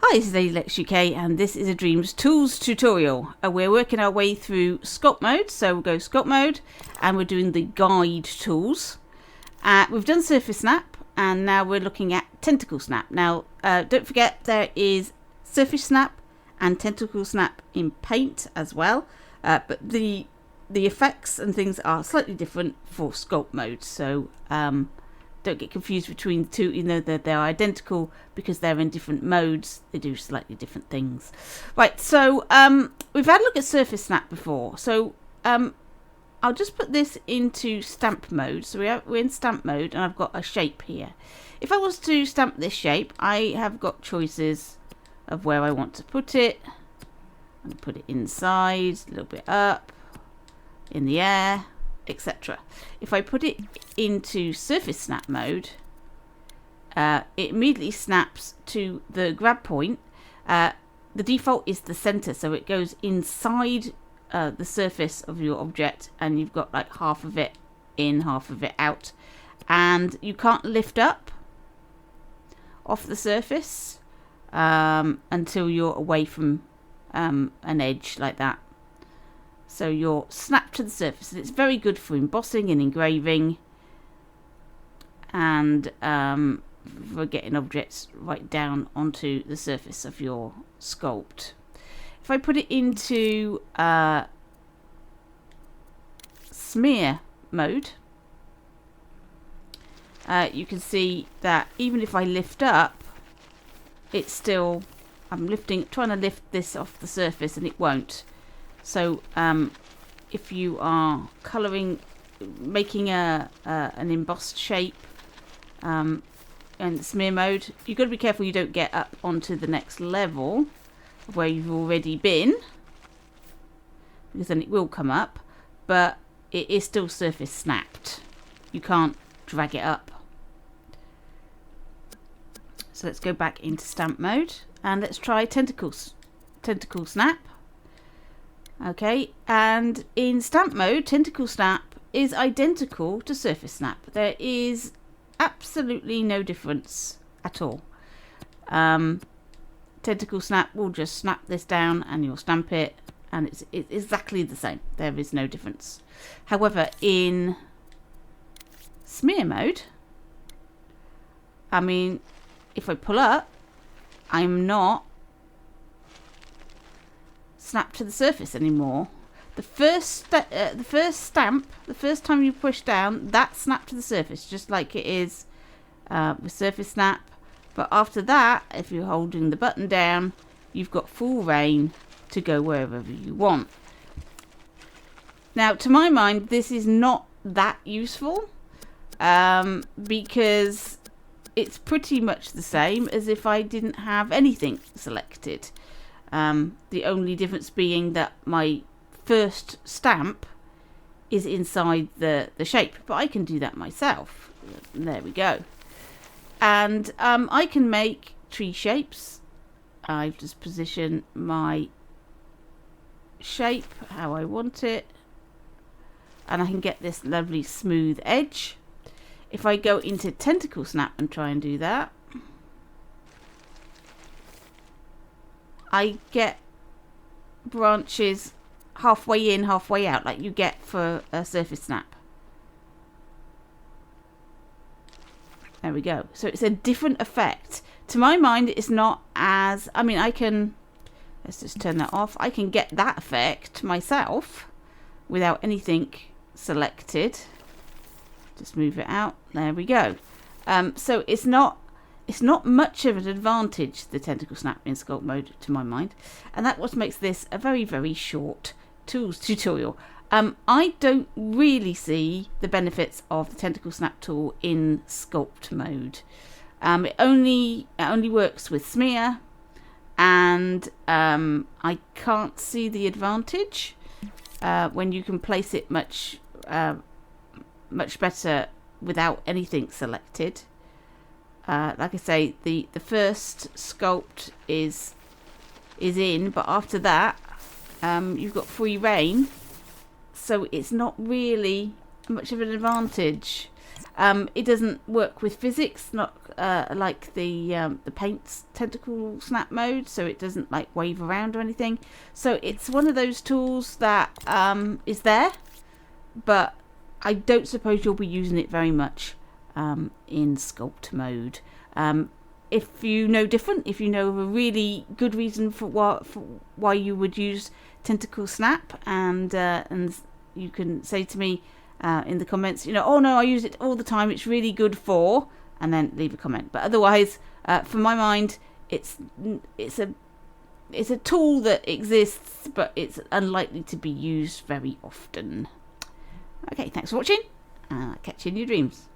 Hi, this is Lex UK and this is a Dreams Tools tutorial. We're working our way through Sculpt mode, so we'll go Sculpt mode and we're doing the guide tools. We've done Surface Snap and now we're looking at Tentacle Snap. Now don't forget there is Surface Snap and Tentacle Snap in Paint as well, but the effects and things are slightly different for Sculpt mode, so don't get confused between the two, even though they're identical, because they're in different modes. They do slightly different things. Right, so we've had a look at Surface Snap before. So I'll just put this into stamp mode. So we're in stamp mode, and I've got a shape here. If I was to stamp this shape, I have got choices of where I want to put it. I'm going to put it inside, a little bit up, in the air, etc. If I put it into Surface Snap mode, it immediately snaps to the grab point. The default is the center, so it goes inside the surface of your object, and you've got like half of it in, half of it out, and you can't lift up off the surface until you're away from an edge like that. So you're snapped to the surface, and it's very good for embossing and engraving, and for getting objects right down onto the surface of your sculpt. If I put it into smear mode, you can see that even if I lift up, it's still, I'm trying to lift this off the surface and it won't. So if you are colouring, making an embossed shape in smear mode, you've got to be careful you don't get up onto the next level of where you've already been, because then it will come up, but it is still surface snapped. You can't drag it up. So let's go back into stamp mode and let's try Tentacle Snap. Okay, and in stamp mode, Tentacle Snap is identical to Surface Snap. There is absolutely no difference at all. Tentacle Snap will just snap this down and you'll stamp it, and it's exactly the same. There is no difference. However, in smear mode, I mean, if I pull up, I'm not snap to the surface anymore. The first stamp, the first time you push down, that snap to the surface, just like it is with Surface Snap. But after that, if you're holding the button down, you've got full reign to go wherever you want. Now, to my mind, this is not that useful because it's pretty much the same as if I didn't have anything selected. The only difference being that my first stamp is inside the shape, but I can do that myself. There we go. And I can make tree shapes. I just position my shape how I want it, and I can get this lovely smooth edge. If I go into Tentacle Snap and try and do that, I get branches halfway in, halfway out, like you get for a Surface Snap. There we go. So it's a different effect. To my mind, it's not as, I mean, I can, let's just turn that off. I can get that effect myself without anything selected. Just move it out. There we go. So it's not much of an advantage, the Tentacle Snap in Sculpt mode, to my mind, and that's what makes this a very, very short tools tutorial. I don't really see the benefits of the Tentacle Snap tool in Sculpt mode. It only works with smear, and I can't see the advantage when you can place it much better without anything selected. Like I say, the first sculpt is in, but after that you've got free reign, so it's not really much of an advantage. It doesn't work with physics, not like the paint's Tentacle Snap mode, so it doesn't like wave around or anything. So it's one of those tools that is there, but I don't suppose you'll be using it very much in Sculpt mode. If you know different, if you know of a really good reason for why you would use Tentacle Snap, and you can say to me in the comments, oh no, I use it all the time, it's really good for, and then leave a comment. But otherwise, for my mind, it's a tool that exists, but it's unlikely to be used very often. Okay, thanks for watching, and I'll catch you in your dreams.